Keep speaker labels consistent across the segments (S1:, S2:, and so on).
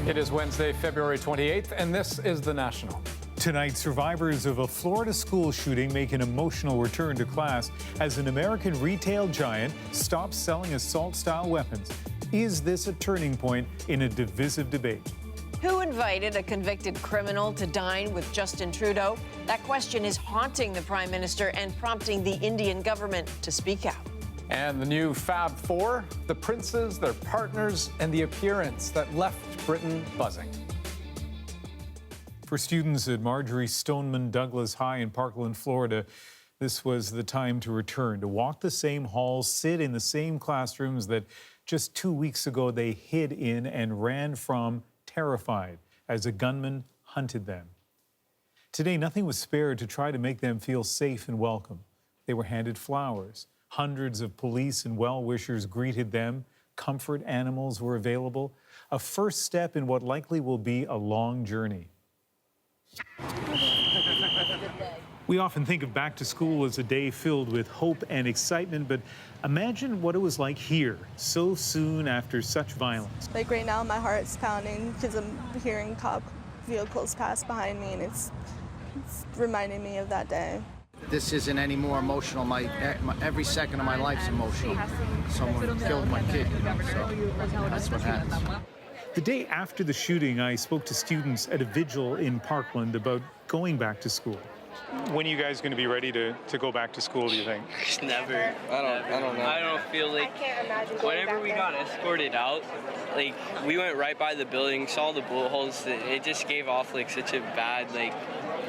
S1: It is Wednesday, February 28th, and this is The National.
S2: Tonight, survivors of a Florida school shooting make an emotional return to class as an American retail giant stops selling assault-style weapons. Is this a turning point in a divisive debate?
S3: Who invited a convicted criminal to dine with Justin Trudeau? That question is haunting the Prime Minister and prompting the Indian government to speak out.
S1: And the new Fab Four, the princes, their partners, and the appearance that left Britain buzzing.
S2: For students at Marjorie Stoneman Douglas High in Parkland, Florida, this was the time to return, to walk the same halls, sit in the same classrooms that just 2 weeks ago they hid in and ran from, terrified, as a gunman hunted them. Today, nothing was spared to try to make them feel safe and welcome. They were handed flowers. Hundreds of police and well-wishers greeted them. Comfort animals were available. A first step in what likely will be a long journey. We often think of back to school as a day filled with hope and excitement, but imagine what it was like here, so soon after such violence.
S4: Like right now, my heart's pounding because I'm hearing cop vehicles pass behind me, and it's reminding me of that day.
S5: This isn't any more emotional. Every second of my life's emotional. Someone killed my kid, so that's what happens.
S2: The day after the shooting, I spoke to students at a vigil in Parkland about going back to school. When are you guys going to be ready to go back to school, do you think?
S6: Never. I don't know. I don't feel like whenever we got escorted out, like we went right by the building, saw the bullet holes. It just gave off like such a bad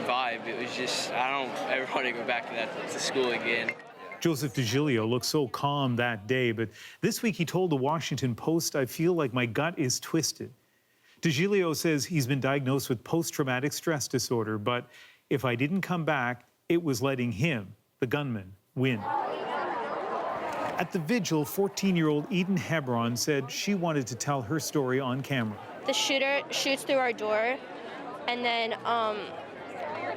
S6: vibe. It was just, I don't ever want to go back to school again.
S2: Joseph DiGilio looked so calm that day, but this week he told the Washington Post, "I feel like my gut is twisted." DiGilio says he's been diagnosed with post-traumatic stress disorder, but if I didn't come back, it was letting him, the gunman, win. At the vigil, 14-year-old Eden Hebron said she wanted to tell her story on camera.
S7: The shooter shoots through our door, and then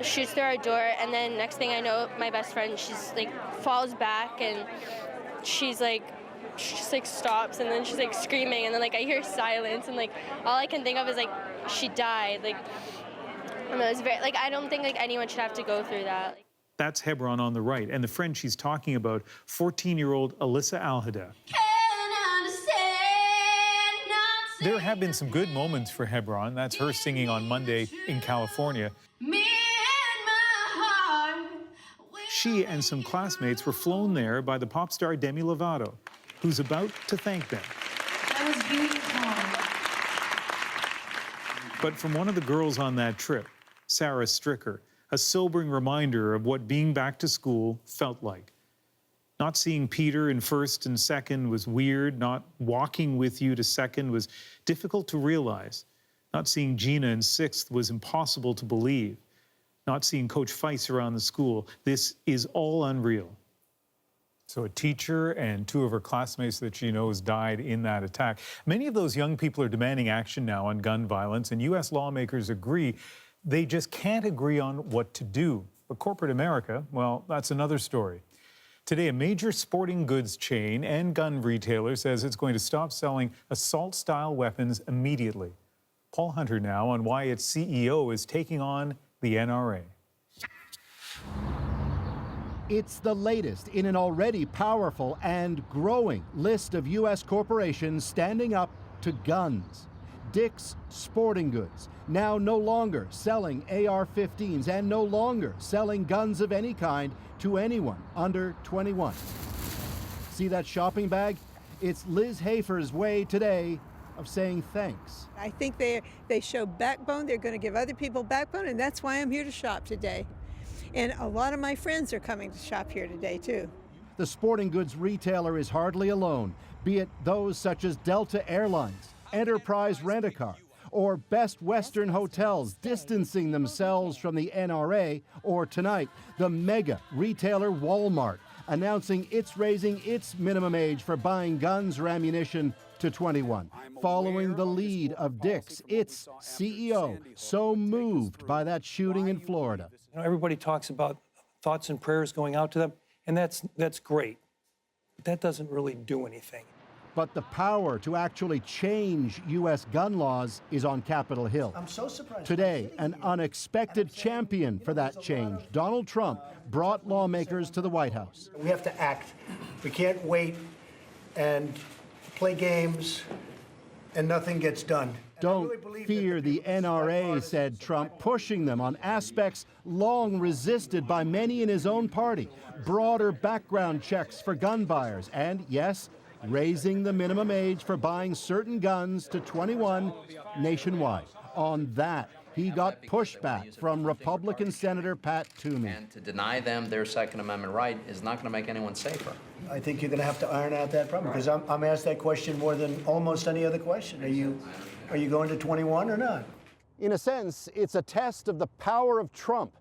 S7: shoots through our door, and then next thing I know, my best friend, she's like falls back, and she's like stops, and then she's like screaming, and then I hear silence, and all I can think of is she died. And it was very I don't think anyone should have to go through that.
S2: That's Hebron on the right, and the friend she's talking about, 14-year-old Alyssa Alhada. There have been some good moments for Hebron. That's her singing on Monday in California. She and some classmates were flown there by the pop star Demi Lovato, who's about to thank them.
S8: That was beautiful.
S2: But from one of the girls on that trip, Sarah Stricker, a sobering reminder of what being back to school felt like. Not seeing Peter in first and second was weird. Not walking with you to second was difficult to realize. Not seeing Gina in sixth was impossible to believe. Not seeing Coach Feiss around the school, this is all unreal. So a teacher and two of her classmates that she knows died in that attack. Many of those young people are demanding action now on gun violence, and U.S. lawmakers agree they just can't agree on what to do. But corporate America, well, that's another story. Today, a major sporting goods chain and gun retailer says it's going to stop selling assault-style weapons immediately. Paul Hunter now on why its CEO is taking on the NRA.
S9: It's the latest in an already powerful and growing list of U.S. corporations standing up to guns. Dick's Sporting Goods, now no longer selling AR-15s and no longer selling guns of any kind to anyone under 21. See that shopping bag? It's Liz Hafer's way today of saying thanks.
S10: I think they show backbone. They're going to give other people backbone, and that's why I'm here to shop today. And a lot of my friends are coming to shop here today, too.
S9: The sporting goods retailer is hardly alone, be it those such as Delta Airlines, Enterprise Rent-A-Car, or Best Western Hotels distancing themselves from the NRA, or tonight, the mega retailer Walmart announcing it's raising its minimum age for buying guns or ammunition to 21, following the lead of Dick's, its CEO, so moved by that shooting in Florida.
S11: Everybody talks about thoughts and prayers going out to them, and that's great. But that doesn't really do anything.
S9: But the power to actually change U.S. gun laws is on Capitol Hill.
S12: I'm so surprised.
S9: Today, an unexpected champion for that change, Donald Trump, brought lawmakers to the White House.
S12: We have to act. We can't wait and play games and nothing gets done.
S9: Don't fear the NRA, said Trump, pushing them on aspects long resisted by many in his own party. Broader background checks for gun buyers and, yes, raising the minimum age for buying certain guns to 21 nationwide. On that, he got pushback from Republican Senator Pat Toomey.
S13: And to deny them their Second Amendment right is not going to make anyone safer.
S12: I think you're going to have to iron out that problem because I'm asked that question more than almost any other question. Are you going to 21 or not?
S9: In a sense, it's a test of the power of Trump.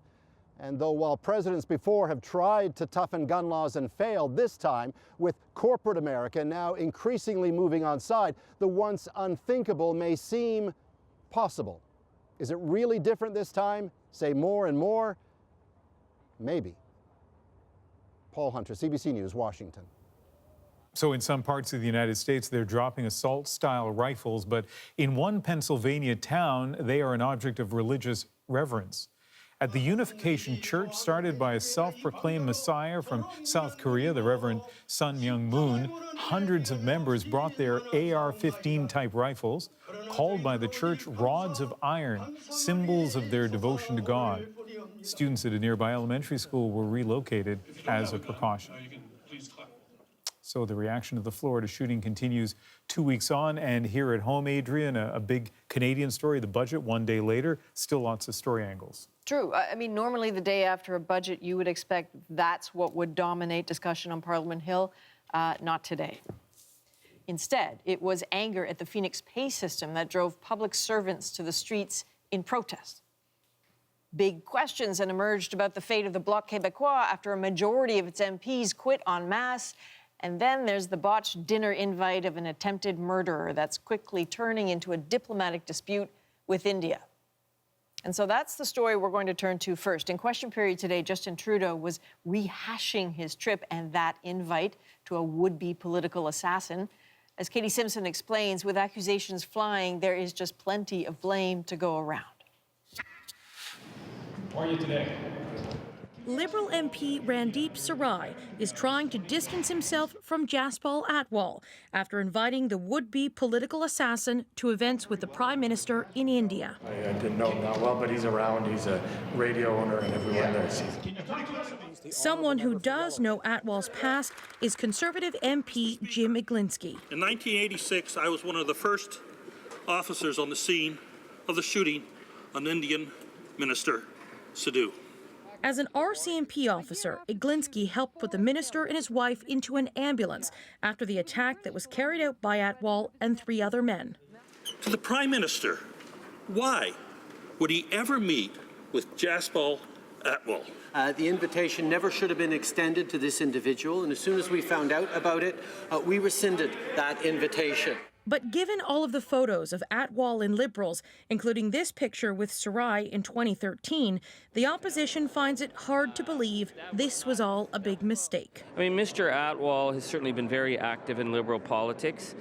S9: And though while presidents before have tried to toughen gun laws and failed, this time, with corporate America now increasingly moving on side, the once unthinkable may seem possible. Is it really different this time? Say more and more? Maybe. Paul Hunter, CBC News, Washington.
S2: So in some parts of the United States, they're dropping assault-style rifles, but in one Pennsylvania town, they are an object of religious reverence. At the Unification Church, started by a self-proclaimed messiah from South Korea, the Reverend Sun Myung Moon, hundreds of members brought their AR-15 type rifles, called by the church rods of iron, symbols of their devotion to God. Students at a nearby elementary school were relocated as a precaution. So the reaction to the Florida shooting continues 2 weeks on, and here at home, Adrian, a big Canadian story, the budget, one day later, still lots of story angles.
S3: True. I mean, normally the day after a budget, you would expect that's what would dominate discussion on Parliament Hill. Not today. Instead, it was anger at the Phoenix pay system that drove public servants to the streets in protest. Big questions had emerged about the fate of the Bloc Quebecois after a majority of its MPs quit en masse. And then there's the botched dinner invite of an attempted murderer that's quickly turning into a diplomatic dispute with India. And so that's the story we're going to turn to first. In question period today, Justin Trudeau was rehashing his trip and that invite to a would-be political assassin. As Katie Simpson explains, with accusations flying, there is just plenty of blame to go around.
S2: How are you today?
S14: Liberal MP Randeep Sarai is trying to distance himself from Jaspal Atwal after inviting the would-be political assassin to events with the Prime Minister in India.
S15: I didn't know him that well, but he's around. He's a radio owner and everyone there sees him.
S14: Someone who does know Atwal's past is Conservative MP Jim Iglinski.
S16: In 1986, I was one of the first officers on the scene of the shooting on Indian Minister Sidhu.
S14: As an RCMP officer, Iglinski helped put the minister and his wife into an ambulance after the attack that was carried out by Atwal and 3 other men.
S16: To the Prime Minister, why would he ever meet with Jaspal Atwal?
S17: The invitation never should have been extended to this individual, and as soon as we found out about it, we rescinded that invitation.
S14: But given all of the photos of Atwal and Liberals, including this picture with Sarai in 2013, the opposition finds it hard to believe this was all a big mistake.
S18: I mean, Mr. Atwal has certainly been very active in Liberal politics.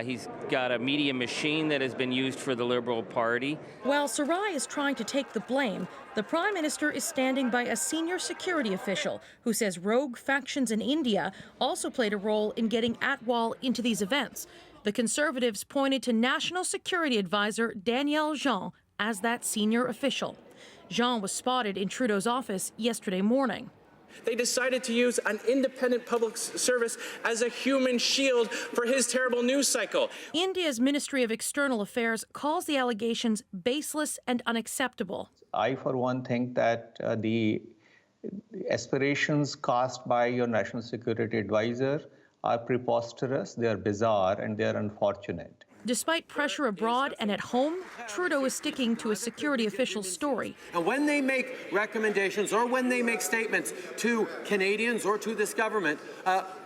S18: He's got a media machine that has been used for the Liberal Party.
S14: While Sarai is trying to take the blame, the Prime Minister is standing by a senior security official who says rogue factions in India also played a role in getting Atwal into these events. The Conservatives pointed to National Security Advisor Danielle Jean as that senior official. Jean was spotted in Trudeau's office yesterday morning.
S19: They decided to use an independent public service as a human shield for his terrible news cycle.
S14: India's Ministry of External Affairs calls the allegations baseless and unacceptable.
S20: I, for one, think that the aspirations cast by your National Security Advisor are preposterous, they are bizarre, and they are unfortunate.
S14: Despite pressure abroad and at home, Trudeau is sticking to a security official's story.
S17: And when they make recommendations or when they make statements to Canadians or to this government,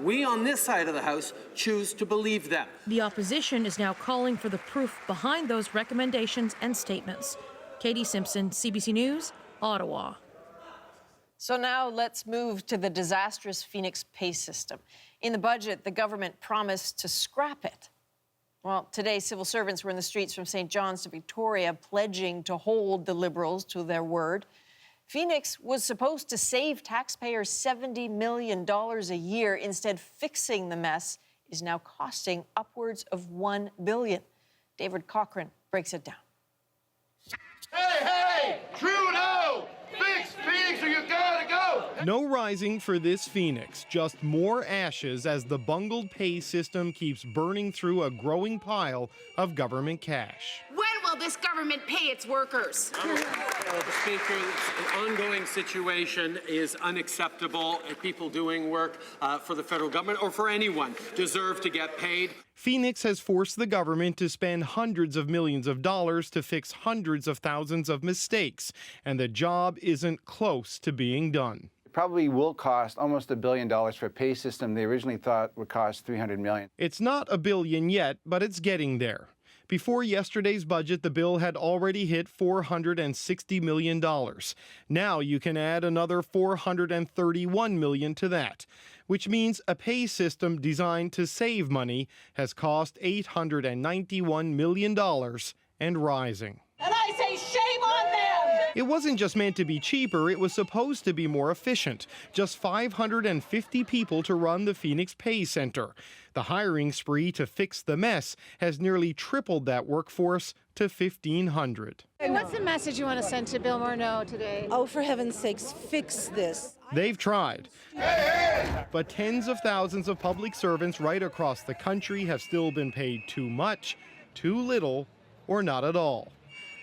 S17: we on this side of the House choose to believe them.
S14: The opposition is now calling for the proof behind those recommendations and statements. Katie Simpson, CBC News, Ottawa.
S3: So now let's move to the disastrous Phoenix pay system. In the budget, the government promised to scrap it. Well, today, civil servants were in the streets from St. John's to Victoria pledging to hold the Liberals to their word. Phoenix was supposed to save taxpayers $70 million a year. Instead, fixing the mess is now costing upwards of $1 billion. David Cochran breaks it down.
S21: Hey, hey! Trudeau! Fix Phoenix or you gotta go!
S22: No rising for this Phoenix, just more ashes as the bungled pay system keeps burning through a growing pile of government cash.
S23: When will this government pay its workers?
S17: Mr. Speaker, the ongoing situation is unacceptable. People doing work for the federal government or for anyone deserve to get paid.
S22: Phoenix has forced the government to spend hundreds of millions of dollars to fix hundreds of thousands of mistakes, and the job isn't close to being done.
S24: It probably will cost almost $1 billion for a pay system they originally thought would cost $300 million.
S22: It's not $1 billion yet, but it's getting there. Before yesterday's budget, the bill had already hit $460 million. Now you can add another $431 million to that, which means a pay system designed to save money has cost $891 million and rising.
S23: And I say shame on them!
S22: It wasn't just meant to be cheaper, it was supposed to be more efficient. Just 550 people to run the Phoenix Pay Center. The hiring spree to fix the mess has nearly tripled that workforce to 1,500.
S25: What's the message you want to send to Bill Morneau today?
S26: Oh, for heaven's sakes, fix this.
S22: They've tried. But tens of thousands of public servants right across the country have still been paid too much, too little, or not at all,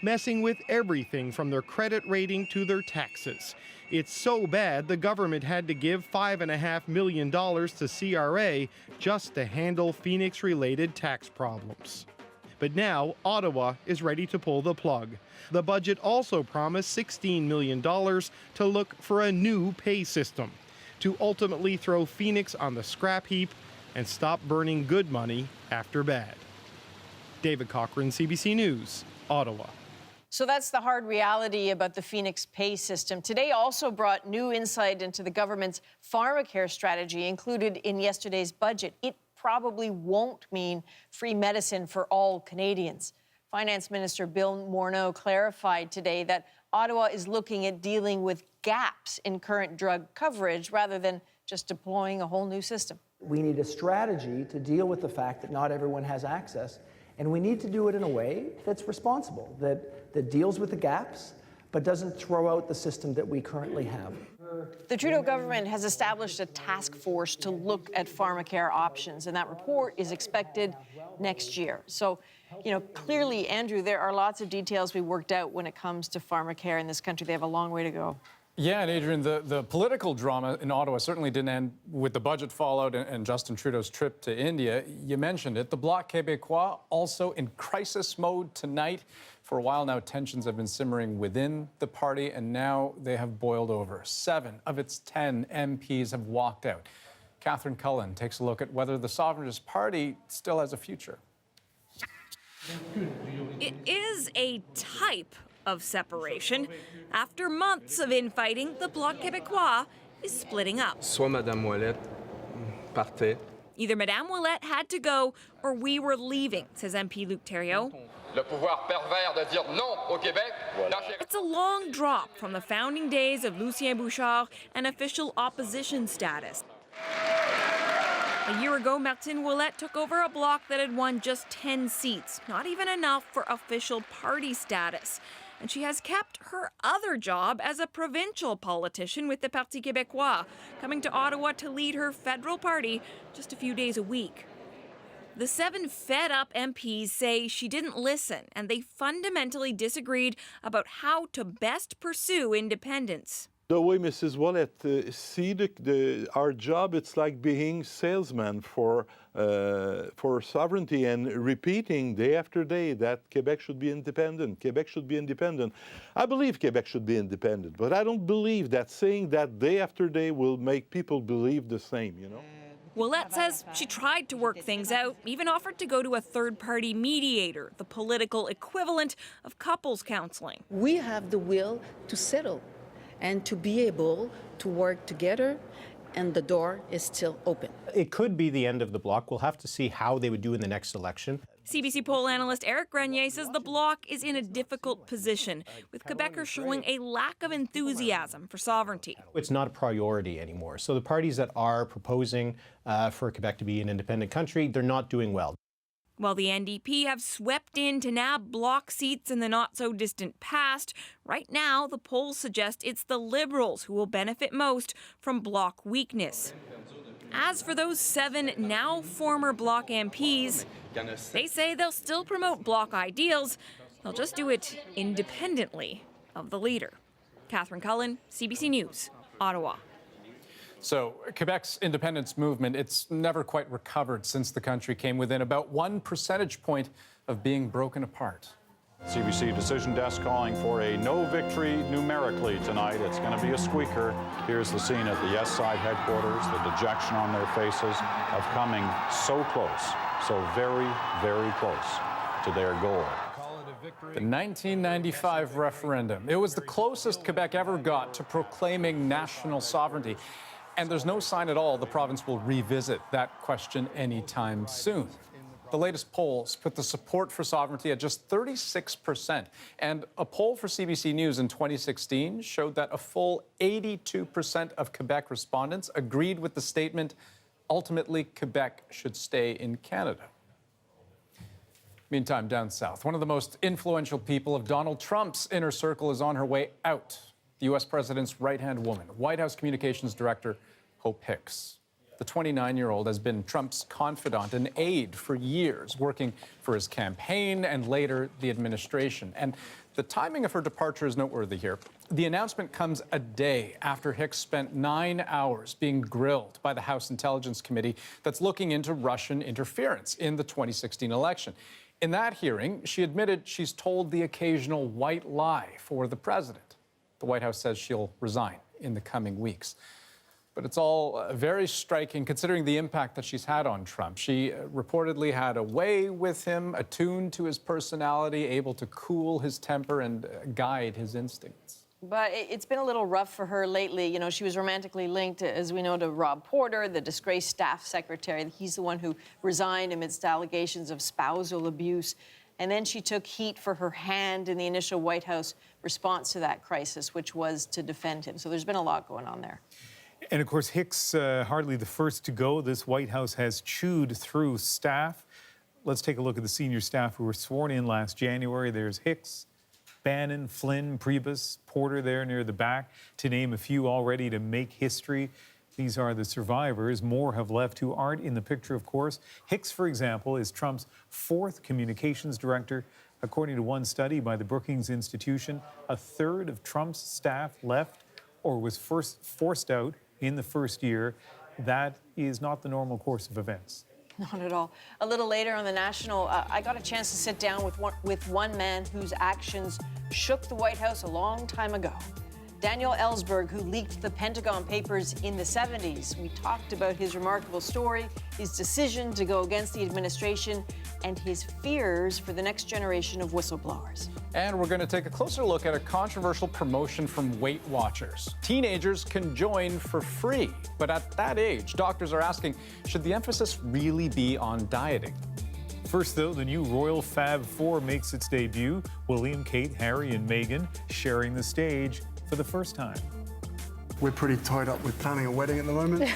S22: messing with everything from their credit rating to their taxes. It's so bad the government had to give $5.5 million to CRA just to handle Phoenix-related tax problems. But now Ottawa is ready to pull the plug. The budget also promised $16 million to look for a new pay system, to ultimately throw Phoenix on the scrap heap and stop burning good money after bad. David Cochran, CBC News, Ottawa.
S3: So that's the hard reality about the Phoenix pay system. Today also brought new insight into the government's Pharmacare strategy included in yesterday's budget. It probably won't mean free medicine for all Canadians. Finance Minister Bill Morneau clarified today that Ottawa is looking at dealing with gaps in current drug coverage rather than just deploying a whole new system.
S27: We need a strategy to deal with the fact that not everyone has access, and we need to do it in a way that's responsible, that deals with the gaps, but doesn't throw out the system that we currently have.
S3: The Trudeau government has established a task force to look at Pharmacare options, and that report is expected next year. So, clearly, Andrew, there are lots of details we worked out when it comes to Pharmacare in this country. They have a long way to go.
S1: Yeah, and Adrian, the political drama in Ottawa certainly didn't end with the budget fallout and Justin Trudeau's trip to India. You mentioned it. The Bloc Quebecois also in crisis mode tonight. For a while now, tensions have been simmering within the party, and now they have boiled over. 7 of its 10 MPs have walked out. Catherine Cullen takes a look at whether the Sovereignist Party still has a future.
S28: It is a type of separation. After months of infighting, the Bloc Quebecois is splitting up.
S29: Soit Madame Ouellette partait.
S28: Either Madame Ouellette had to go or we were leaving, says MP Luc Thériault.
S29: Le pouvoir pervers de dire non au Québec.
S28: It's a long drop from the founding days of Lucien Bouchard and official opposition status. A year ago, Martine Ouellette took over a bloc that had won just 10 seats, not even enough for official party status. And she has kept her other job as a provincial politician with the Parti Québécois, coming to Ottawa to lead her federal party just a few days a week. The 7 fed-up MPs say she didn't listen, and they fundamentally disagreed about how to best pursue independence.
S30: The way Mrs. Ouellette see our job, it's like being salesman for sovereignty and repeating day after day that Quebec should be independent. Quebec should be independent. I believe Quebec should be independent, but I don't believe that saying that day after day will make people believe the same,
S28: Ouellette says she tried to work things out, even offered to go to a third-party mediator, the political equivalent of couples counseling.
S26: We have the will to settle and to be able to work together
S4: and the door is still open.
S5: It could be the end of the Bloc. We'll have to see how they would do in the next election.
S28: CBC poll analyst Eric Grenier says the Bloc is in a difficult position, with Quebecers showing a lack of enthusiasm for sovereignty.
S5: It's not a priority anymore. So the parties that are proposing for Quebec to be an independent country, they're not doing well.
S28: While the NDP have swept in to nab Bloc seats in the not-so-distant past, right now the polls suggest it's the Liberals who will benefit most from Bloc weakness. As for those 7 now former Bloc MPs, they say they'll still promote Bloc ideals. They'll just do it independently of the leader. Catherine Cullen, CBC News, Ottawa.
S1: So Quebec's independence movement, it's never quite recovered since the country came within about 1 percentage point of being broken apart.
S6: CBC Decision Desk calling for a no victory numerically tonight. It's going to be a squeaker. Here's the scene at the Yes Side headquarters, the dejection on their faces of coming so close, so very, very close to their goal.
S1: The 1995 referendum. It was the closest Quebec ever got to proclaiming national sovereignty. And there's no sign at all the province will revisit that question anytime soon. The latest polls put the support for sovereignty at just 36%. And a poll for CBC News in 2016 showed that a full 82% of Quebec respondents agreed with the statement, ultimately, Quebec should stay in Canada. Meantime, down south, one of the most influential people of Donald Trump's inner circle is on her way out. The U.S. president's right-hand woman, White House Communications Director Hope Hicks. The 29-year-old has been Trump's confidant and aide for years, working for his campaign and later the administration. And the timing of her departure is noteworthy here. The announcement comes a day after Hicks spent 9 hours being grilled by the House Intelligence Committee that's looking into Russian interference in the 2016 election. In that hearing, she admitted she's told the occasional white lie for the president. The White House says she'll resign in the coming weeks. But it's all very striking considering the impact that she's had on Trump. She reportedly had a way with him, attuned to his personality, able to cool his temper and guide his instincts.
S3: But it's been a little rough for her lately. You know, she was romantically linked, as we know, to Rob Porter, the disgraced staff secretary. He's the one who resigned amidst allegations of spousal abuse. And then she took heat for her hand in the initial White House response to that crisis, which was to defend him. So there's been a lot going on there.
S2: And of course, Hicks, hardly the first to go. This White House has chewed through staff. Let's take a look at the senior staff who were sworn in last January. There's Hicks, Bannon, Flynn, Priebus, Porter there near the back, to name a few already to make history. These are the survivors. More have left who aren't in the picture, of course. Hicks, for example, is Trump's 4th communications director. According to one study by the Brookings Institution, a third of Trump's staff left or was forced out in the first year. That is not the normal course of events.
S3: Not at all. A little later on the National, I got a chance to sit down with one man whose actions shook the White House a long time ago. Daniel Ellsberg, who leaked the Pentagon Papers in the 70s. We talked about his remarkable story, his decision to go against the administration, and his fears for the next generation of whistleblowers.
S1: And we're going to take a closer look at a controversial promotion from Weight Watchers. Teenagers can join for free, but at that age, doctors are asking, should the emphasis really be on dieting?
S2: First, though, the new Royal Fab Four makes its debut. William, Kate, Harry, and Meghan sharing the stage for the first time.
S7: We're pretty tied up with planning a wedding at the moment,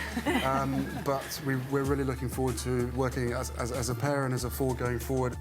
S7: but we're really looking forward to working as a pair and as a four going forward.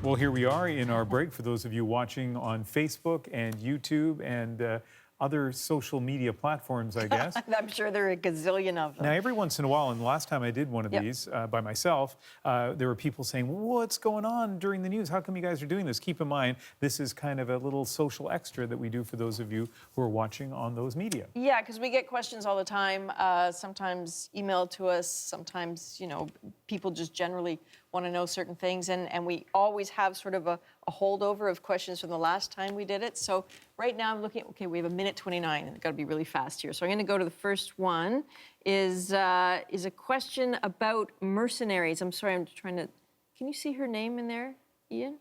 S2: Well, here we are in our break for those of you watching on Facebook and YouTube and other social media platforms, I guess.
S3: I'm sure there are a gazillion of them.
S2: Now, every once in a while, and the last time I did one of these by myself, there were people saying, what's going on during the news? How come you guys are doing this? Keep in mind, this is kind of a little social extra that we do for those of you who are watching on those media.
S3: Yeah, because we get questions all the time, sometimes emailed to us, sometimes, you know, people just generally want to know certain things, and we always have sort of a a holdover of questions from the last time we did it. So right now I'm looking, okay, we have 1:29, and I've got to be really fast here. So I'm going to go to the first one, is a question about mercenaries. I'm sorry, I'm trying to, can you see her name in there, Ian?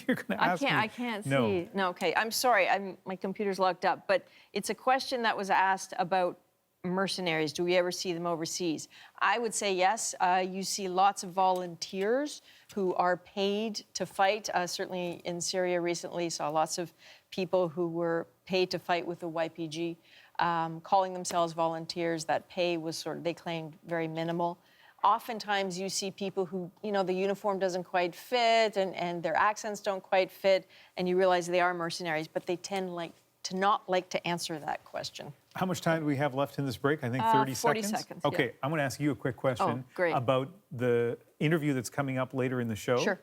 S2: You're going to ask me.
S3: I can't
S2: No.
S3: see. No, okay, I'm sorry, my computer's locked up, but it's a question that was asked about mercenaries. Do we ever see them overseas? I would say yes. You see lots of volunteers who are paid to fight. Certainly in Syria recently, saw lots of people who were paid to fight with the YPG, calling themselves volunteers. That pay was sort of, they claimed, very minimal. Oftentimes you see people who, you know, the uniform doesn't quite fit and their accents don't quite fit, and you realize they are mercenaries, but they tend to not like to answer that question.
S2: How much time do we have left in this break? I think 30
S3: 40
S2: seconds.
S3: seconds,
S2: Okay,
S3: yeah.
S2: I'm going to ask you a quick question about the interview that's coming up later in the show.
S3: Sure.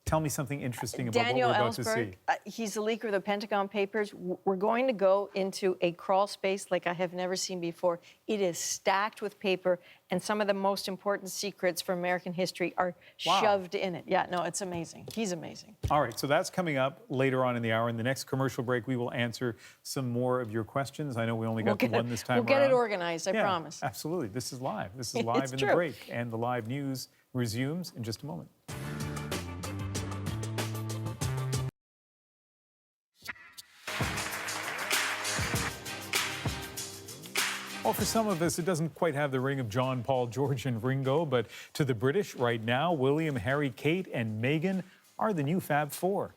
S2: Tell me something interesting about
S3: Daniel
S2: what we're about to see.
S3: He's the leaker of the Pentagon Papers. We're going to go into a crawl space like I have never seen before. It is stacked with paper, and some of the most important secrets from American history are shoved in it. Yeah, no, it's amazing. He's amazing.
S2: All right, so that's coming up later on in the hour. In the next commercial break, we will answer some more of your questions. I know we only got to one this time
S3: We'll get
S2: around.
S3: it organized, I promise.
S2: Absolutely. This is live. This is live
S3: It's
S2: in
S3: true.
S2: the break, and the live news resumes in just a moment. Well, for some of us, it doesn't quite have the ring of John, Paul, George, and Ringo, but to the British right now, William, Harry, Kate, and Meghan are the new Fab Four.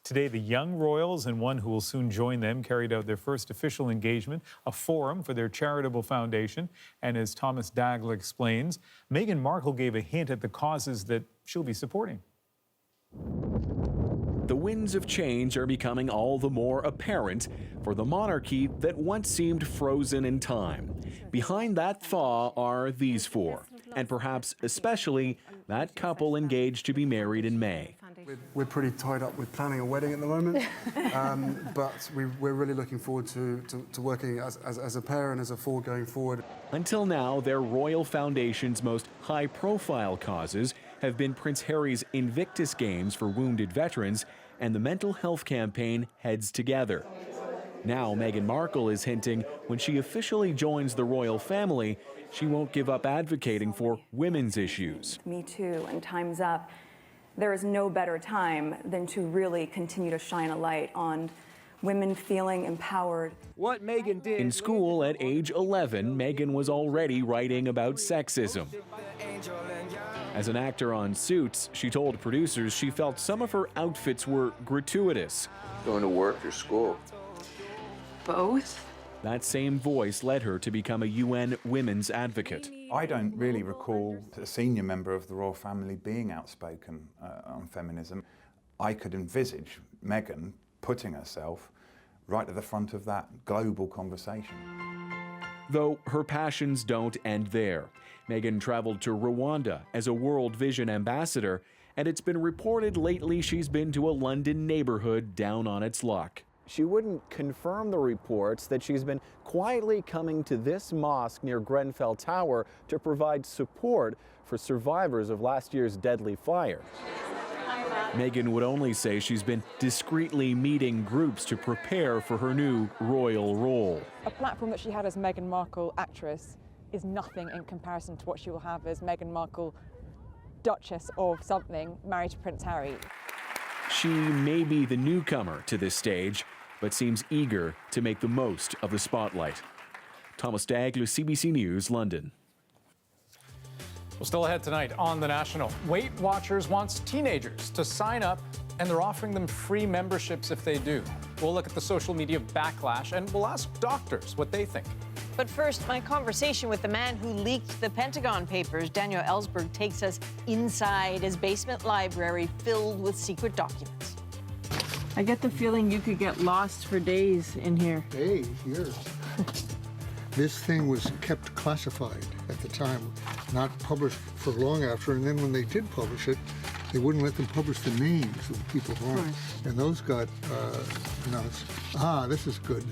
S2: Today, the young royals and one who will soon join them carried out their first official engagement, a forum for their charitable foundation. And as Thomas Daigle explains, Meghan Markle gave a hint at the causes that she'll be supporting.
S8: The winds of change are becoming all the more apparent for the monarchy that once seemed frozen in time. Behind that thaw are these four, and perhaps especially that couple engaged to be married in May.
S7: We're pretty tied up with planning a wedding at the moment, but we're really looking forward to working as a pair and as a four going forward.
S8: Until now, their royal foundation's most high-profile causes have been Prince Harry's Invictus Games for wounded veterans and the mental health campaign Heads Together. Now, Meghan Markle is hinting when she officially joins the royal family, she won't give up advocating for women's issues.
S9: Me Too and Time's Up. There is no better time than to really continue to shine a light on women feeling empowered.
S8: What Meghan did. In school at age 11, Meghan was already writing about sexism. As an actor on Suits, she told producers she felt some of her outfits were gratuitous.
S10: Going to work or school?
S9: Both.
S8: That same voice led her to become a UN women's advocate.
S11: I don't really recall a senior member of the royal family being outspoken on feminism. I could envisage Meghan putting herself right at the front of that global conversation.
S8: Though her passions don't end there. Meghan traveled to Rwanda as a World Vision ambassador, and it's been reported lately she's been to a London neighborhood down on its luck.
S12: She wouldn't confirm the reports that she's been quietly coming to this mosque near Grenfell Tower to provide support for survivors of last year's deadly fire.
S8: Meghan would only say she's been discreetly meeting groups to prepare for her new royal role.
S13: A platform that she had as Meghan Markle actress is nothing in comparison to what she will have as Meghan Markle, Duchess of something, married to Prince Harry.
S8: She may be the newcomer to this stage, but seems eager to make the most of the spotlight. Thomas Daigle, CBC News, London.
S1: Well, still ahead tonight on The National. Weight Watchers wants teenagers to sign up, and they're offering them free memberships if they do. We'll look at the social media backlash, and we'll ask doctors what they think.
S3: But first, my conversation with the man who leaked the Pentagon Papers. Daniel Ellsberg takes us inside his basement library filled with secret documents. I get the feeling you could get lost for days in here.
S15: Days, years. This thing was kept classified at the time, not published for long after, and then when they did publish it, they wouldn't let them publish the names of the people who were on it. And those got announced. This is good.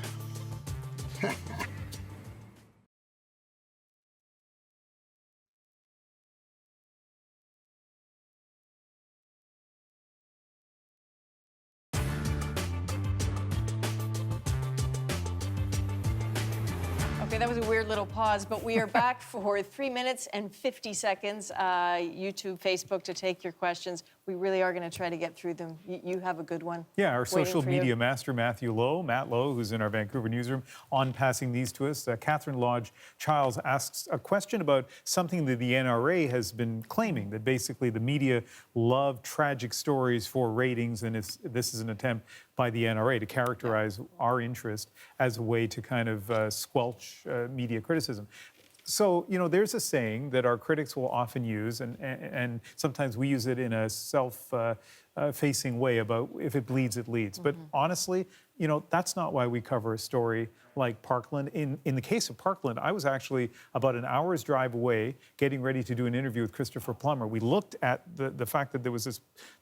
S3: Okay, that was a weird little pause, but we are back for 3 minutes and 50 seconds. YouTube, Facebook, to take your questions. We really are going to try to get through them. You have a good one.
S2: Yeah, our social
S3: for you.
S2: media master, Matt Lowe, who's in our Vancouver newsroom, on passing these to us. Catherine Lodge-Childs asks a question about something that the NRA has been claiming, that basically the media love tragic stories for ratings, and this is an attempt by the NRA to characterize our interest as a way to kind of squelch media criticism. So, you know, there's a saying that our critics will often use, and sometimes we use it in a self-facing way about if it bleeds, it leads. But honestly, you know, that's not why we cover a story like Parkland. In the case of Parkland, I was actually about an hour's drive away getting ready to do an interview with Christopher Plummer. We looked at the fact that there was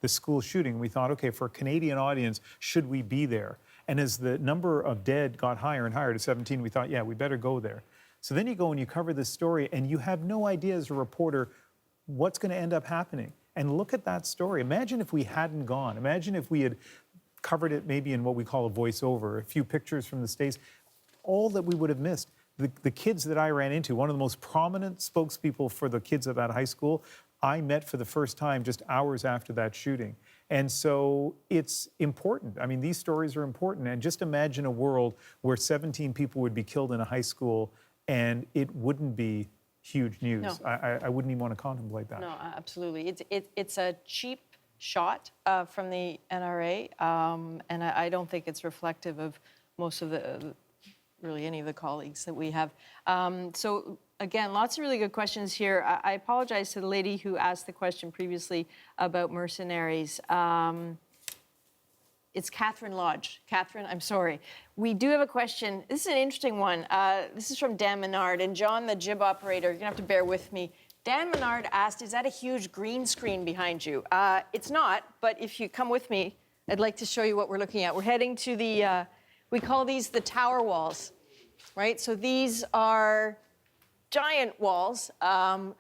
S2: this school shooting. We thought, okay, for a Canadian audience, should we be there? And as the number of dead got higher and higher to 17, we thought, yeah, we better go there. So then you go and you cover this story, and you have no idea as a reporter what's going to end up happening. And look at that story. Imagine if we hadn't gone. Imagine if we had covered it maybe in what we call a voiceover, a few pictures from the States, all that we would have missed. The kids that I ran into, one of the most prominent spokespeople for the kids of that high school, I met for the first time just hours after that shooting. And so it's important. I mean, these stories are important. And just imagine a world where 17 people would be killed in a high school and it wouldn't be huge news.
S3: No.
S2: I wouldn't even want to contemplate that.
S3: No, absolutely. It's a cheap shot from the NRA, and I don't think it's reflective of most of really any of the colleagues that we have. So again, lots of really good questions here. I apologize to the lady who asked the question previously about mercenaries. It's Catherine Lodge. Catherine, I'm sorry. We do have a question. This is an interesting one. This is from Dan Menard. And John, the jib operator, you're going to have to bear with me. Dan Menard asked, is that a huge green screen behind you? It's not, but if you come with me, I'd like to show you what we're looking at. We're heading to the, we call these the tower walls, right? So these are giant walls.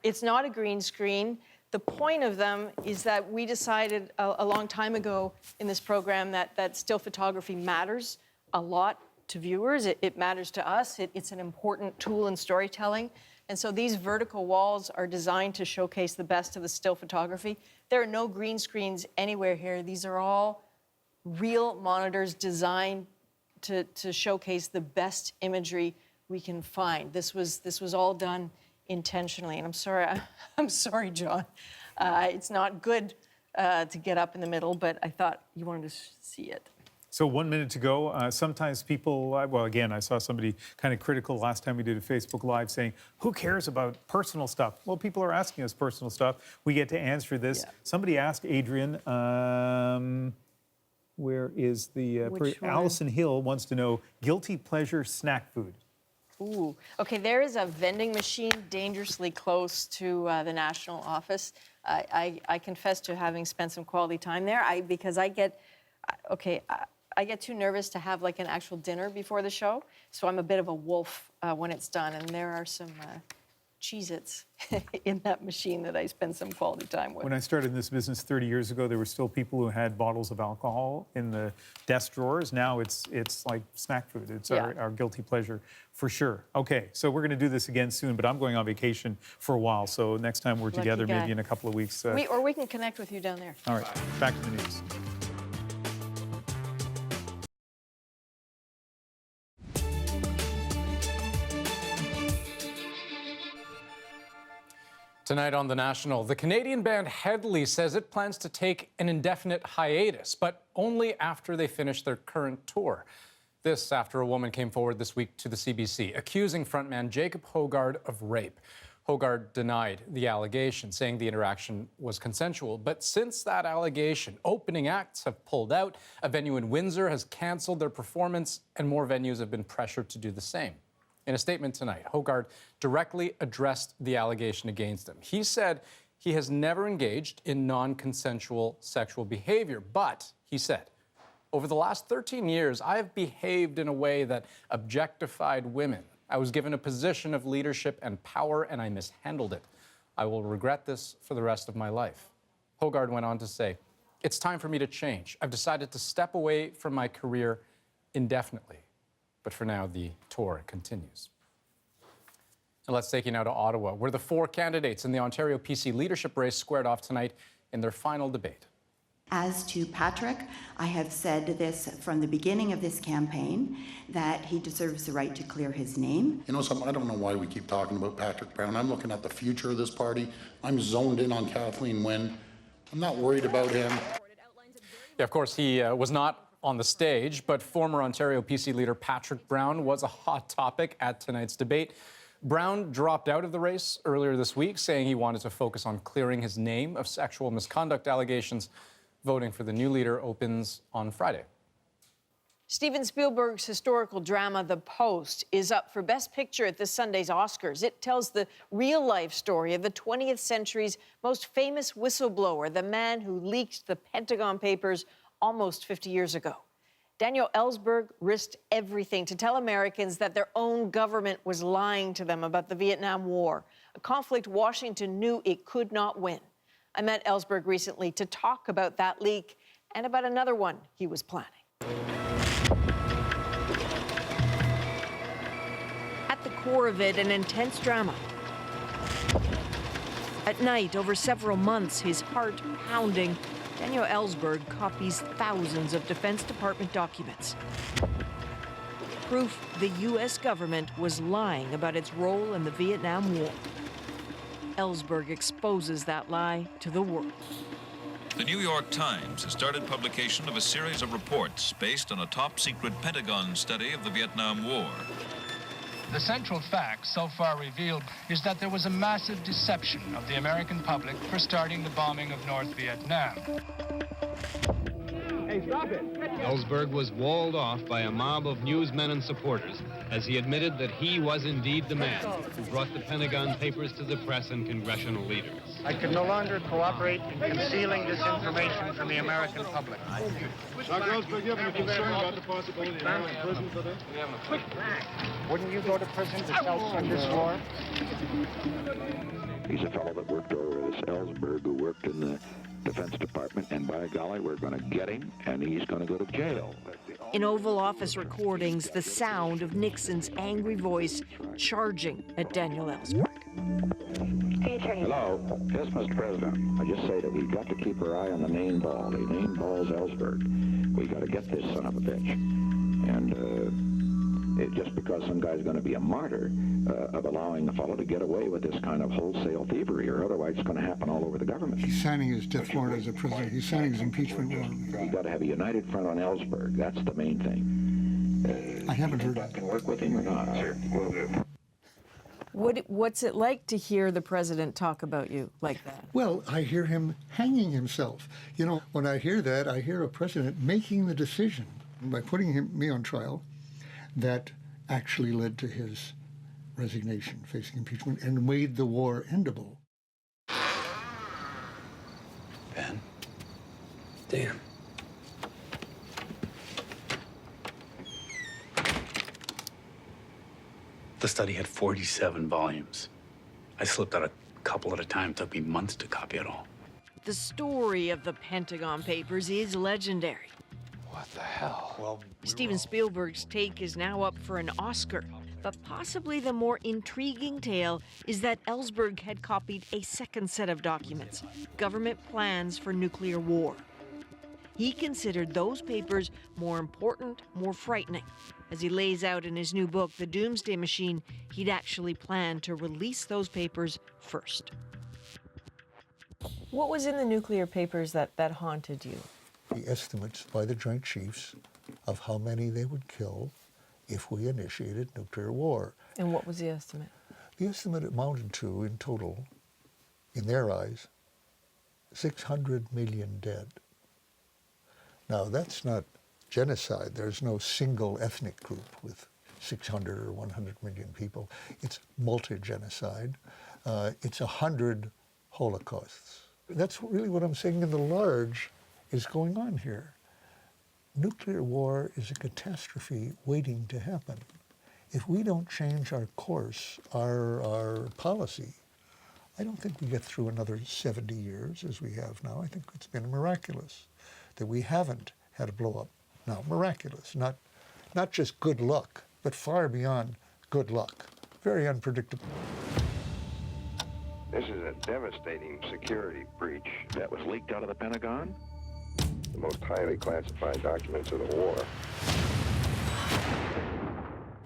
S3: It's not a green screen. The point of them is that we decided a long time ago in this program that still photography matters a lot to viewers. It matters to us. It's an important tool in storytelling. And so these vertical walls are designed to showcase the best of the still photography. There are no green screens anywhere here. These are all real monitors designed to showcase the best imagery we can find. This was all done intentionally. And I'm sorry, John. It's not good to get up in the middle, but I thought you wanted to see it.
S2: So 1 minute to go. Sometimes people, well, again, I saw somebody kind of critical last time we did a Facebook Live saying, who cares about personal stuff? Well, people are asking us personal stuff. We get to answer this. Yeah. Somebody asked Adrian, where is the, Allison Hill wants to know, guilty pleasure snack food.
S3: Ooh, okay, there is a vending machine dangerously close to the national office. I confess to having spent some quality time there because I get too nervous to have like an actual dinner before the show. So I'm a bit of a wolf when it's done. And there are some Cheez-Its in that machine that I spend some quality time with.
S2: When I started in this business 30 years ago, there were still people who had bottles of alcohol in the desk drawers. Now it's like snack food. It's our guilty pleasure for sure. Okay, so we're going to do this again soon, but I'm going on vacation for a while. So next time we're together, maybe in a couple of weeks.
S3: Or we can connect with you down there.
S2: All right, back to the news.
S1: Tonight on The National, the Canadian band Hedley says it plans to take an indefinite hiatus, but only after they finish their current tour. This after a woman came forward this week to the CBC, accusing frontman Jacob Hogarth of rape. Hogarth denied the allegation, saying the interaction was consensual. But since that allegation, opening acts have pulled out, a venue in Windsor has canceled their performance, and more venues have been pressured to do the same. In a statement tonight, Hogarth directly addressed the allegation against him. He said he has never engaged in non-consensual sexual behavior, but he said, over the last 13 years, I have behaved in a way that objectified women. I was given a position of leadership and power, and I mishandled it. I will regret this for the rest of my life. Hogarth went on to say, it's time for me to change. I've decided to step away from my career indefinitely. But for now, the tour continues. And let's take you now to Ottawa, where the 4 candidates in the Ontario PC leadership race squared off tonight in their final debate.
S14: As to Patrick, I have said this from the beginning of this campaign, that he deserves the right to clear his name.
S16: You know something, I don't know why we keep talking about Patrick Brown. I'm looking at the future of this party. I'm zoned in on Kathleen Wynne. I'm not worried about him.
S1: Yeah, of course, he was not on the stage, but former Ontario PC leader Patrick Brown was a hot topic at tonight's debate. Brown dropped out of the race earlier this week, saying he wanted to focus on clearing his name of sexual misconduct allegations. Voting for the new leader opens on Friday.
S3: Steven Spielberg's historical drama, The Post, is up for Best Picture at this Sunday's Oscars. It tells the real-life story of the 20th century's most famous whistleblower, the man who leaked the Pentagon Papers almost 50 years ago. Daniel Ellsberg risked everything to tell Americans that their own government was lying to them about the Vietnam War, a conflict Washington knew it could not win. I met Ellsberg recently to talk about that leak and about another one he was planning. At the core of it, an intense drama. At night, over several months, his heart pounding, Daniel Ellsberg copies thousands of Defense Department documents. Proof the U.S. government was lying about its role in the Vietnam War. Ellsberg exposes that lie to the world.
S17: The New York Times has started publication of a series of reports based on a top-secret Pentagon study of the Vietnam War.
S18: The central fact so far revealed is that there was a massive deception of the American public for starting the bombing of North Vietnam.
S19: Hey, stop it! Ellsberg was walled off by a mob of newsmen and supporters as he admitted that he was indeed the man who brought the Pentagon Papers to the press and congressional leaders.
S18: I can no longer cooperate in concealing this information from the American public.
S19: Dr. Ellsberg, you have any concern about the possibility of going to prison for this?
S18: Wouldn't you go to prison to tell this war?
S10: He's a fellow that worked over this Ellsberg, who worked in the Defense Department, and by golly, we're going to get him, and he's going to go to jail.
S3: In Oval Office recordings, the sound of Nixon's angry voice charging at Daniel Ellsberg.
S10: Hello. Yes, Mr. President. I just say that we've got to keep our eye on the main ball. The main ball's Ellsberg. We got to get this son of a bitch. And just because some guy's going to be a martyr of allowing the fellow to get away with this kind of wholesale thievery, or otherwise it's going to happen all over the government.
S15: He's signing his death warrant as a president. He's signing his impeachment warrant.
S10: You've got to have a united front on Ellsberg. That's the main thing.
S15: I haven't heard that.
S10: Can work with him or not, sir?
S3: What's it like to hear the president talk about you like that?
S15: Well, I hear him hanging himself. You know, when I hear that, I hear a president making the decision by putting me on trial that actually led to his resignation, facing impeachment, and made the war endable.
S20: Ben? Dan? The study had 47 volumes. I slipped out a couple at a time. It took me months to copy it all.
S3: The story of the Pentagon Papers is legendary.
S20: What the hell? Well,
S3: Steven Spielberg's take is now up for an Oscar. But possibly the more intriguing tale is that Ellsberg had copied a second set of documents, government plans for nuclear war. He considered those papers more important, more frightening. As he lays out in his new book, The Doomsday Machine, he'd actually planned to release those papers first. What was in the nuclear papers that haunted you?
S15: The estimates by the Joint Chiefs of how many they would kill if we initiated nuclear war.
S3: And what was the estimate?
S15: The estimate amounted to, in total, in their eyes, 600 million dead. Now, that's not genocide. There's no single ethnic group with 600 or 100 million people. It's multi-genocide. It's 100 holocausts. That's really what I'm saying in the large is going on here. Nuclear war is a catastrophe waiting to happen. If we don't change our course, our policy, I don't think we get through another 70 years as we have now. I think it's been miraculous that we haven't had a blow up. Now, miraculous, not just good luck, but far beyond good luck. very unpredictable.
S10: This is a devastating security breach that was leaked out of the Pentagon. The most highly classified documents of the war.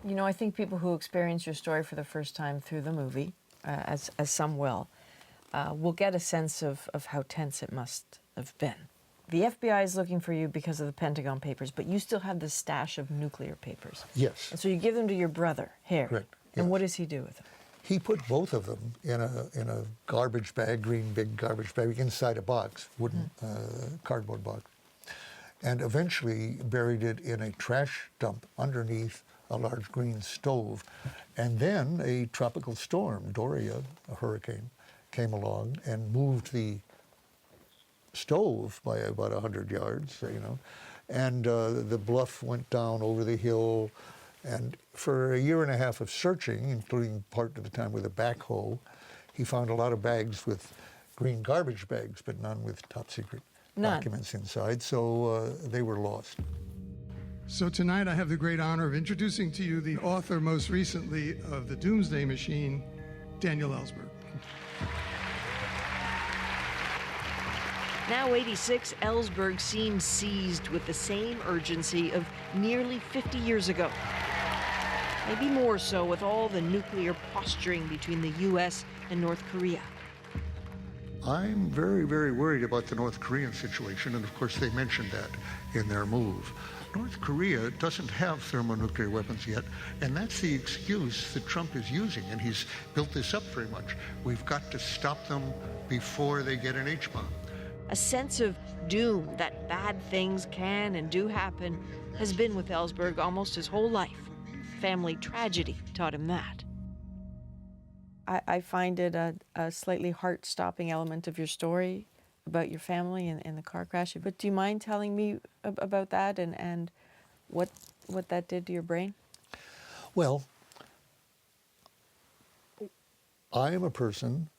S3: You know, I think people who experience your story for the first time through the movie, as some will get a sense of how tense it must have been. The FBI is looking for you because of the Pentagon Papers, but you still have this stash of nuclear papers.
S15: Yes.
S3: And so you give them to your brother, Harry.
S15: Correct.
S3: And
S15: yes.
S3: what does he do with them?
S15: He put both of them in a garbage bag, green big garbage bag, inside a box, wooden cardboard box, and eventually buried it in a trash dump underneath a large green stove. And then a tropical storm, Doria, a hurricane, came along and moved the stove by about 100 yards, you know, and the bluff went down over the hill. And for a year and a half of searching, including part of the time with a backhoe, he found a lot of bags with green garbage bags, but none with top secret documents inside, so they were lost.
S4: So tonight I have the great honor of introducing to you the author most recently of The Doomsday Machine, Daniel Ellsberg.
S21: Now 86, Ellsberg seems seized with the same urgency of nearly 50 years ago. Maybe more so with all the nuclear posturing between the U.S. and North Korea.
S15: I'm very, very worried about the North Korean situation, and of course they mentioned that in their move. North Korea doesn't have thermonuclear weapons yet, and that's the excuse that Trump is using, and he's built this up very much. We've got to stop them before they get an H-bomb.
S21: A sense of doom that bad things can and do happen has been with Ellsberg almost his whole life. Family tragedy taught him that.
S3: I find it a slightly heart-stopping element of your story about your family and the car crash. But do you mind telling me about that and what that did to your brain?
S15: Well, I am a person,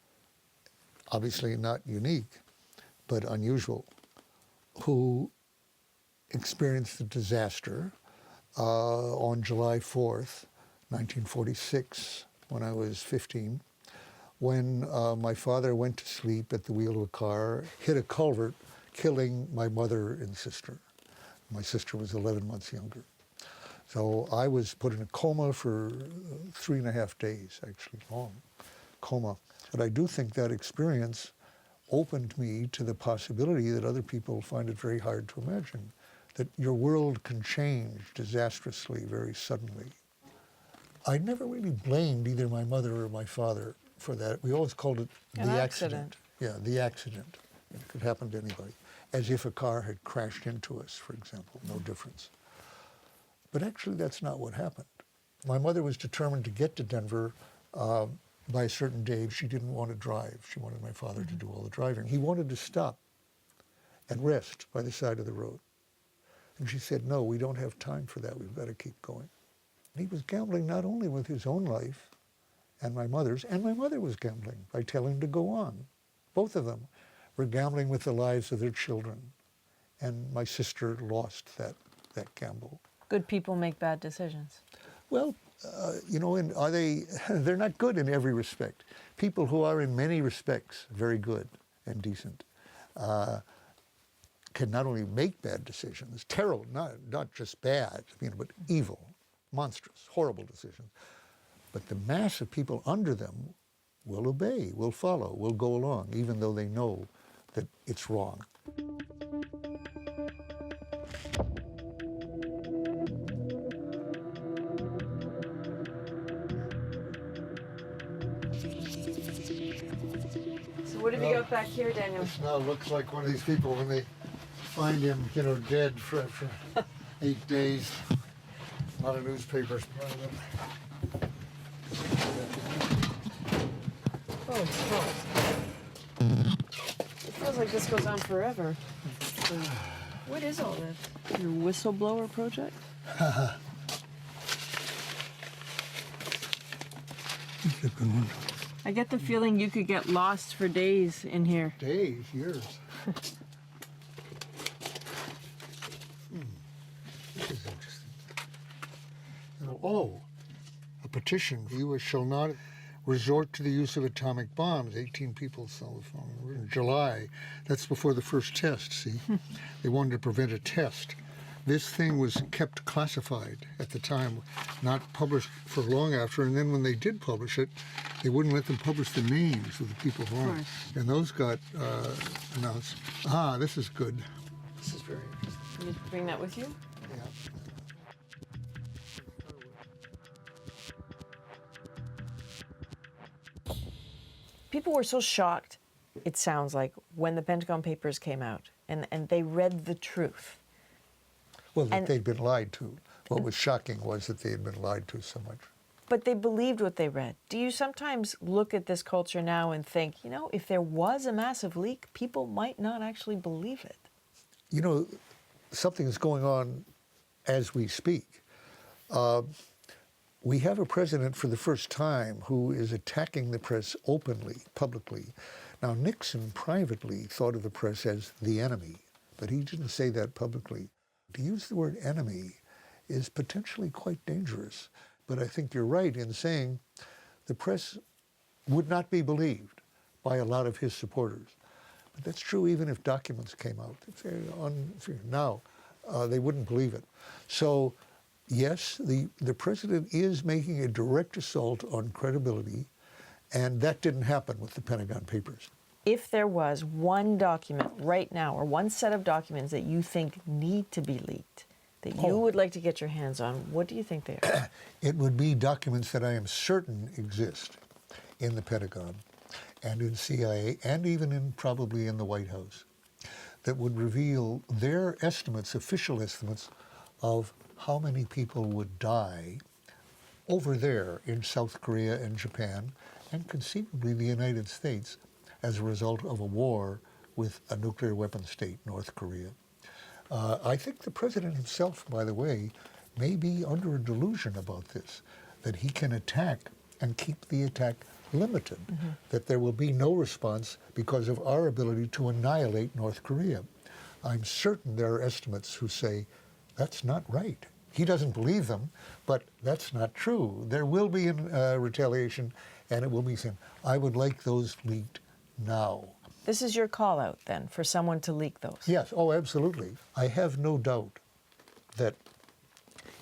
S15: obviously not unique, but unusual, who experienced the disaster on July 4th, 1946, when I was 15, when my father went to sleep at the wheel of a car, hit a culvert, killing my mother and sister. My sister was 11 months younger. So I was put in a coma for 3.5 days, actually, long coma. But I do think that experience opened me to the possibility that other people find it very hard to imagine, that your world can change disastrously very suddenly. I never really blamed either my mother or my father for that. We always called it the accident. Yeah, the accident. It could happen to anybody. As if a car had crashed into us, for example, no difference. But actually, that's not what happened. My mother was determined to get to Denver by a certain day. She didn't want to drive. She wanted my father to do all the driving. He wanted to stop and rest by the side of the road. And she said, no, we don't have time for that. We've got to keep going. And he was gambling not only with his own life and my mother's, and my mother was gambling by telling him to go on. Both of them were gambling with the lives of their children. And my sister lost that gamble.
S3: Good people make bad decisions.
S15: Well, you know, they're not good in every respect. People who are in many respects very good and decent can not only make bad decisions, terrible, not just bad, but evil, monstrous, horrible decisions, but the mass of people under them will obey, will follow, will go along, even though they know that it's wrong.
S3: So what have you got back here, Daniel?
S15: This now looks like one of these people when they find him, dead for 8 days. A lot of newspapers.
S3: Oh, it feels like this goes on forever. What is all this? Your whistleblower project?
S15: That's a good one.
S3: I get the feeling you could get lost for days in here.
S15: Days, years. This is interesting. Oh, a petition. The U.S. shall not resort to the use of atomic bombs. 18 people saw the phone. We're in July. That's before the first test, see? They wanted to prevent a test. This thing was kept classified at the time, not published for long after, and then when they did publish it, they wouldn't let them publish the names of the people harmed. And those got announced. Ah, this is good. This is very interesting.
S3: Can you bring that with you?
S15: Yeah.
S3: People were so shocked, it sounds like, when the Pentagon Papers came out and they read the truth.
S15: Well, that they'd been lied to. What was shocking was that they had been lied to so much.
S3: But they believed what they read. Do you sometimes look at this culture now and think, you know, if there was a massive leak, people might not actually believe it?
S15: You know, something is going on as we speak. We have a president for the first time who is attacking the press openly, publicly. Now, Nixon privately thought of the press as the enemy, but he didn't say that publicly. To use the word enemy is potentially quite dangerous. But I think you're right in saying the press would not be believed by a lot of his supporters. But that's true even if documents came out. Now, they wouldn't believe it. So, yes, the president is making a direct assault on credibility, and that didn't happen with the Pentagon Papers.
S3: If there was one document right now, or one set of documents that you think need to be leaked, that you would like to get your hands on, what do you think they are?
S15: It would be documents that I am certain exist in the Pentagon and in CIA and even probably in the White House that would reveal their estimates, official estimates, of how many people would die over there in South Korea and Japan and conceivably the United States as a result of a war with a nuclear weapon state, North Korea. I think the president himself, by the way, may be under a delusion about this, that he can attack and keep the attack limited, that there will be no response because of our ability to annihilate North Korea. I'm certain there are estimates who say that's not right. He doesn't believe them, but that's not true. There will be retaliation, and it will be seen. I would like those leaked now.
S3: This is your call out, then, for someone to leak those?
S15: Yes, oh, absolutely. I have no doubt that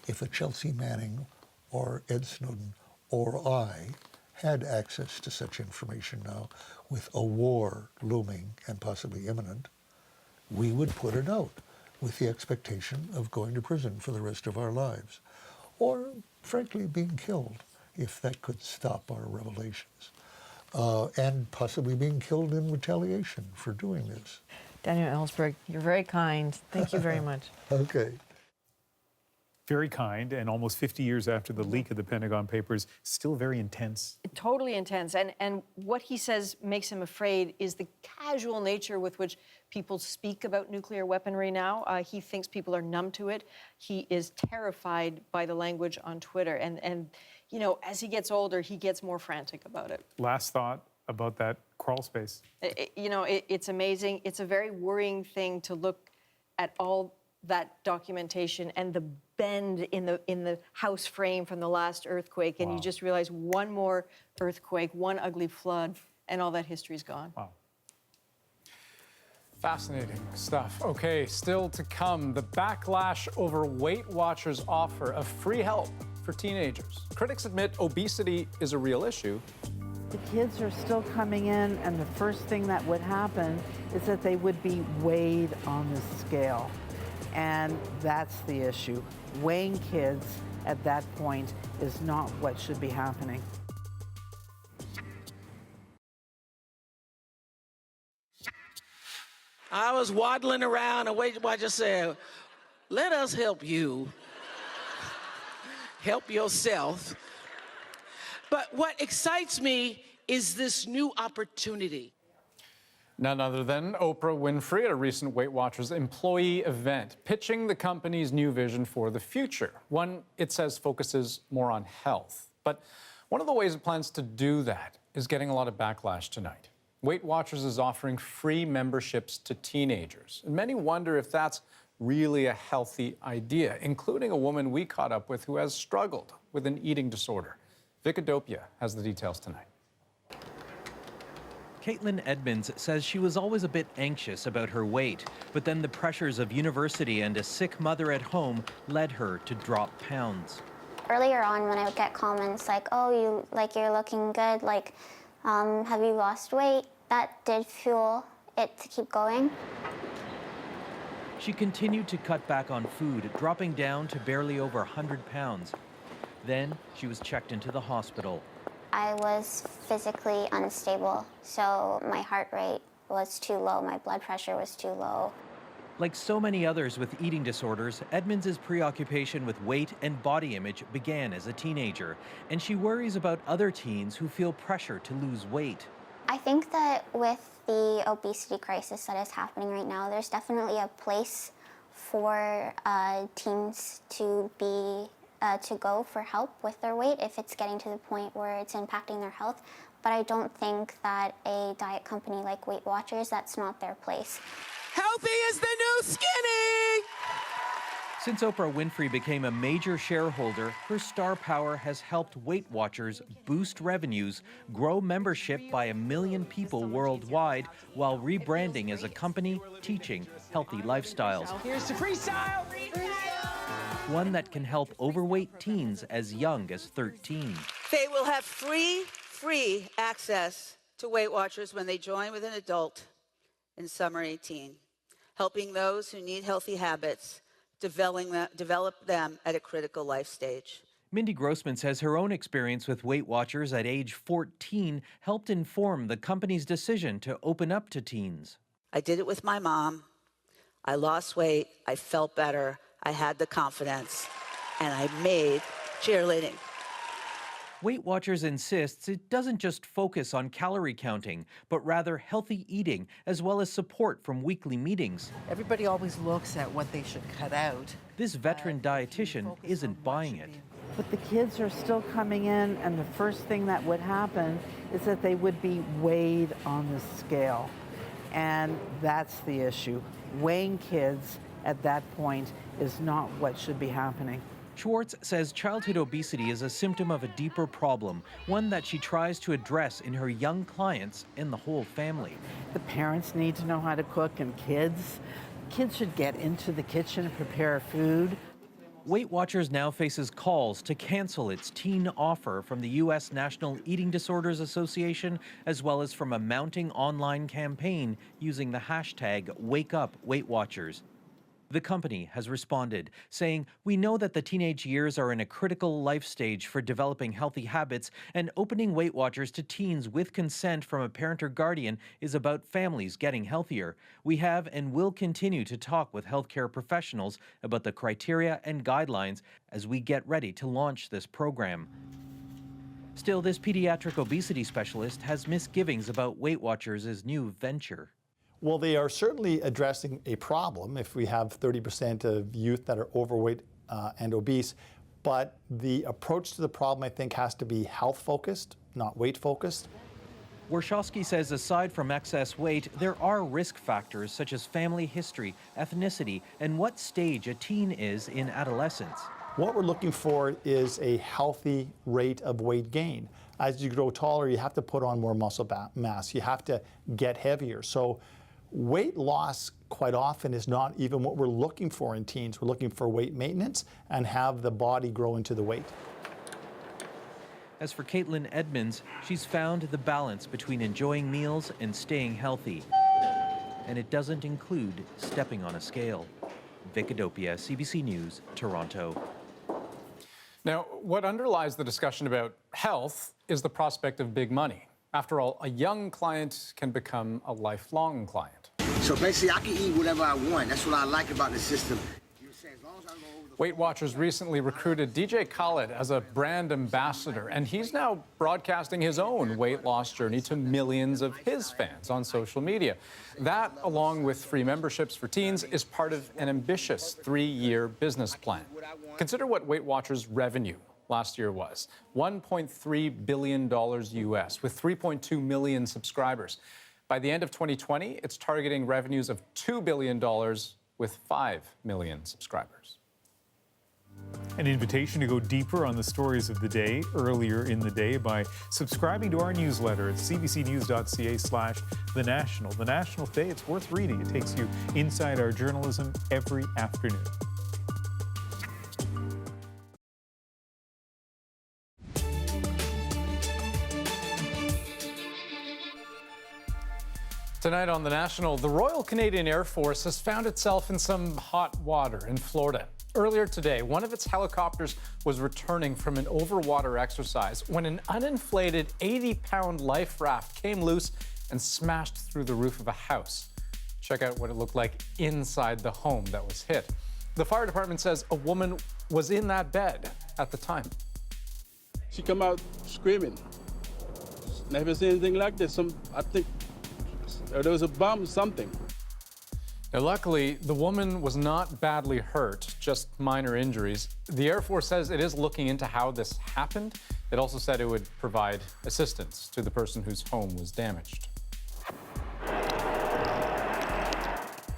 S15: if a Chelsea Manning or Ed Snowden or I had access to such information now, with a war looming and possibly imminent, we would put it out with the expectation of going to prison for the rest of our lives, or frankly being killed if that could stop our revelations. And possibly being killed in retaliation for doing this.
S3: Daniel Ellsberg, you're very kind. Thank you very much.
S15: Okay.
S2: Very kind, and almost 50 years after the leak of the Pentagon Papers, still very intense.
S3: Totally intense. And what he says makes him afraid is the casual nature with which people speak about nuclear weaponry now. He thinks people are numb to it. He is terrified by the language on Twitter. And you know, as he gets older, he gets more frantic about it.
S2: Last thought about that crawl space.
S3: It's amazing. It's a very worrying thing to look at all that documentation and the bend in the house frame from the last earthquake, and you just realize one more earthquake, one ugly flood, and all that history's gone.
S1: Wow. Fascinating stuff. Okay, still to come, the backlash over Weight Watchers' offer of free help for teenagers. Critics admit obesity is a real issue.
S5: The kids are still coming in, and the first thing that would happen is that they would be weighed on the scale. And that's the issue. Weighing kids at that point is not what should be happening.
S22: I was waddling around, and Weight Watchers said, "Let us help you. Help yourself." But what excites me is this new opportunity.
S1: None other than Oprah Winfrey at a recent Weight Watchers employee event, pitching the company's new vision for the future. One, it says, focuses more on health. But one of the ways it plans to do that is getting a lot of backlash tonight. Weight Watchers is offering free memberships to teenagers. And many wonder if that's really a healthy idea, including a woman we caught up with who has struggled with an eating disorder. Vicadopia has the details tonight.
S6: Caitlin Edmonds says she was always a bit anxious about her weight, but then the pressures of university and a sick mother at home led her to drop pounds.
S7: Earlier on, when I would get comments like, "Oh, you're looking good. Like, have you lost weight?" That did fuel it to keep going.
S6: She continued to cut back on food, dropping down to barely over 100 pounds. Then she was checked into the hospital.
S7: I was physically unstable, so my heart rate was too low, my blood pressure was too low.
S6: Like so many others with eating disorders, Edmonds' preoccupation with weight and body image began as a teenager, and she worries about other teens who feel pressure to lose weight.
S7: I think that with the obesity crisis that is happening right now, there's definitely a place for teens to go for help with their weight if it's getting to the point where it's impacting their health. But I don't think that a diet company like Weight Watchers, that's not their place.
S22: Healthy is the new skinny!
S6: Since Oprah Winfrey became a major shareholder, her star power has helped Weight Watchers boost revenues, grow membership by 1 million people worldwide, while rebranding as a company teaching healthy lifestyles.
S22: Here's to freestyle!
S6: One that can help overweight teens as young as 13.
S23: They will have free access to Weight Watchers when they join with an adult in summer 18, helping those who need healthy habits develop them at a critical life stage.
S6: Mindy Grossman says her own experience with Weight Watchers at age 14 helped inform the company's decision to open up to teens.
S23: I did it with my mom. I lost weight. I felt better. I had the confidence, and I made cheerleading.
S6: Weight Watchers insists it doesn't just focus on calorie counting, but rather healthy eating, as well as support from weekly meetings.
S5: Everybody always looks at what they should cut out.
S6: This veteran dietitian isn't buying it.
S5: But the kids are still coming in, and the first thing that would happen is that they would be weighed on the scale. And that's the issue. Weighing kids at that point is not what should be happening.
S6: Schwartz says childhood obesity is a symptom of a deeper problem, one that she tries to address in her young clients and the whole family.
S5: The parents need to know how to cook, and kids should get into the kitchen and prepare food.
S6: Weight Watchers now faces calls to cancel its teen offer from the U.S. National Eating Disorders Association, as well as from a mounting online campaign using the hashtag #WakeUpWeightWatchers. The company has responded, saying, "We know that the teenage years are in a critical life stage for developing healthy habits, and opening Weight Watchers to teens with consent from a parent or guardian is about families getting healthier. We have and will continue to talk with healthcare professionals about the criteria and guidelines as we get ready to launch this program." Still, this pediatric obesity specialist has misgivings about Weight Watchers' new venture.
S24: Well, they are certainly addressing a problem if we have 30% of youth that are overweight and obese, but the approach to the problem, I think, has to be health-focused, not weight-focused.
S6: Warshawski says aside from excess weight, there are risk factors such as family history, ethnicity, and what stage a teen is in adolescence.
S24: What we're looking for is a healthy rate of weight gain. As you grow taller, you have to put on more muscle mass. You have to get heavier. So weight loss quite often is not even what we're looking for in teens. We're looking for weight maintenance and have the body grow into the weight.
S6: As for Caitlin Edmonds, she's found the balance between enjoying meals and staying healthy. And it doesn't include stepping on a scale. Vicadopia, CBC News, Toronto.
S1: Now, what underlies the discussion about health is the prospect of big money. After all, a young client can become a lifelong client.
S25: So basically, I can eat whatever I want. That's what I like about the system.
S1: Weight Watchers recently recruited DJ Khaled as a brand ambassador, and he's now broadcasting his own weight loss journey to millions of his fans on social media. That, along with free memberships for teens, is part of an ambitious 3-year business plan. Consider what Weight Watchers' revenue last year was, $1.3 billion US, with 3.2 million subscribers. By the end of 2020, it's targeting revenues of $2 billion with 5 million subscribers.
S2: An invitation to go deeper on the stories of the day earlier in the day by subscribing to our newsletter at cbcnews.ca/The National. The National today, it's worth reading. It takes you inside our journalism every afternoon.
S1: Tonight on The National, the Royal Canadian Air Force has found itself in some hot water in Florida. Earlier today, one of its helicopters was returning from an overwater exercise when an uninflated 80-pound life raft came loose and smashed through the roof of a house. Check out what it looked like inside the home that was hit. The fire department says a woman was in that bed at the time.
S8: She come out screaming. Never seen anything like this. I think there was a bomb or something.
S1: Now, luckily, the woman was not badly hurt, just minor injuries. The Air Force says it is looking into how this happened. It also said it would provide assistance to the person whose home was damaged.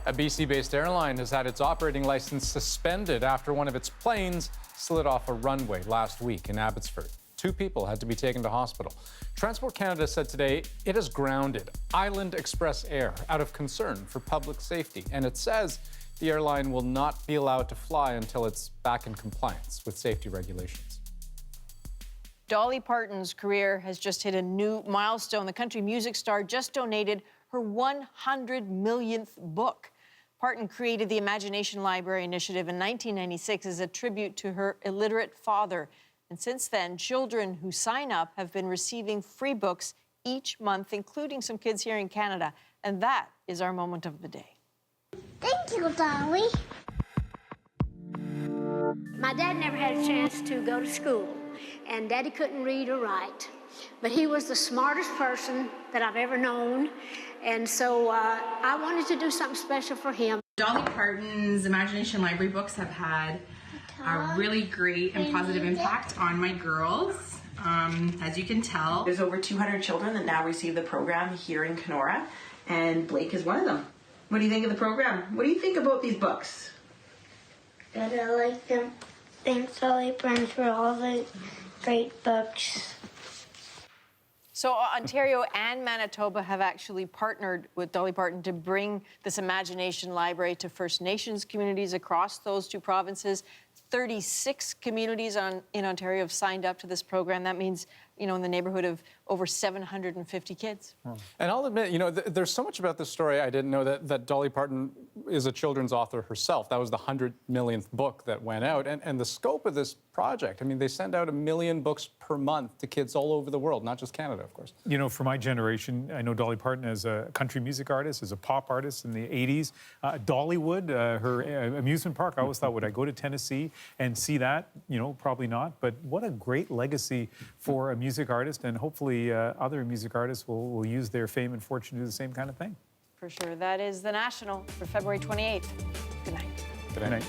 S1: A BC-based airline has had its operating license suspended after one of its planes slid off a runway last week in Abbotsford. 2 people had to be taken to hospital. Transport Canada said today it has grounded Island Express Air out of concern for public safety, and it says the airline will not be allowed to fly until it's back in compliance with safety regulations.
S3: Dolly Parton's career has just hit a new milestone. The country music star just donated her 100 millionth book. Parton created the Imagination Library Initiative in 1996 as a tribute to her illiterate father. And since then, children who sign up have been receiving free books each month, including some kids here in Canada. And that is our moment of the day.
S9: Thank you, Dolly. My dad never had a chance to go to school, and Daddy couldn't read or write. But he was the smartest person that I've ever known, and so I wanted to do something special for him.
S11: Dolly Parton's Imagination Library books have had a really great and positive impact on my girls, as you can tell.
S12: There's over 200 children that now receive the program here in Kenora, and Blake is one of them. What do you think of the program? What do you think about these books?
S9: Good, I like them. Thanks, Dolly Parton, for all the great books.
S3: So Ontario and Manitoba have actually partnered with Dolly Parton to bring this Imagination Library to First Nations communities across those 2 provinces. 36 communities in Ontario have signed up to this program. That means, in the neighborhood of over 750 kids.
S1: And I'll admit, there's so much about this story I didn't know that Dolly Parton is a children's author herself. That was the 100 millionth book that went out. And the scope of this project, I mean, they send out 1 million books per month to kids all over the world, not just Canada, of course.
S2: For my generation, I know Dolly Parton as a country music artist, as a pop artist in the 80s. Dollywood, her amusement park, I always thought, would I go to Tennessee and see that? Probably not. But what a great legacy for a music artist, and hopefully other music artists will use their fame and fortune to do the same kind of thing.
S3: For sure. That is The National for February 28th. Good night.
S2: Good night.